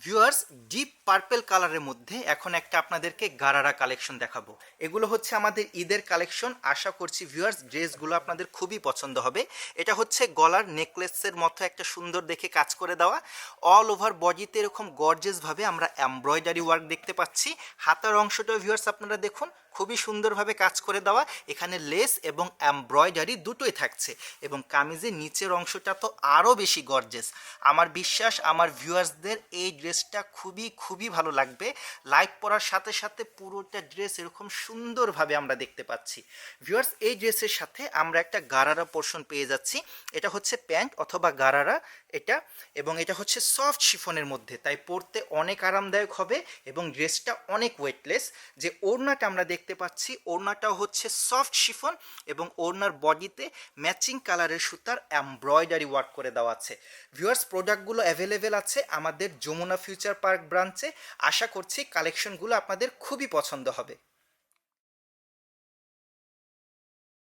Viewers, deep purple কালারের মধ্যে এখন একটা আপনাদেরকে গারারা কালেকশন দেখাবো। এগুলো হচ্ছে আমাদের ঈদের কালেকশন। আশা করছি ভিউয়ার্স ড্রেসগুলো আপনাদের খুবই পছন্দ হবে। এটা হচ্ছে গলার নেকলেসের মতো একটা সুন্দর দেখে কাজ করে দেওয়া। অল ওভার বডিতে এরকম গর্জিয়াসভাবে আমরা এমব্রয়ডারি ওয়ার্ক দেখতে পাচ্ছি। হাতার অংশটা ভিউয়ার্স আপনারা দেখুন, খুবই সুন্দরভাবে কাজ করে দেওয়া। এখানে লেস এবং এমব্রয়ডারি দুটোই থাকছে এবং কামিজের নিচের অংশটা তো আরও বেশি গর্জিয়াস। আমার বিশ্বাস আমার ভিউয়ার্সদের এই ড্রেসটা খুবই খুবই ভালো লাগবে। লাইভ পরার সাথে সাথে পুরোটা ড্রেস এরকম সুন্দরভাবে আমরা দেখতে পাচ্ছি। ভিউয়ার্স, এই ড্রেসের সাথে আমরা একটা গারারা পোর্শন পেয়ে যাচ্ছি। এটা হচ্ছে প্যান্ট অথবা গারারা এটা, এবং এটা হচ্ছে সফট শিফনের মধ্যে, তাই পরতে অনেক আরামদায়ক হবে এবং ড্রেসটা অনেক ওয়েটলেস। যে ওড়নাটা আমরা দেখতে পাচ্ছি, ওড়নাটাও হচ্ছে সফট শিফন এবং ওড়নার বডিতে ম্যাচিং কালারের সুতার এমব্রয়ডারি ওয়ার্ক করে দেওয়া আছে। ভিউয়ার্স, প্রোডাক্টগুলো অ্যাভেলেবেল আছে আমাদের যমুনা ফিউচার পার্ক ব্রাঞ্চে। আশা করছি কালেকশনগুলো আপনাদের খুবই পছন্দ হবে।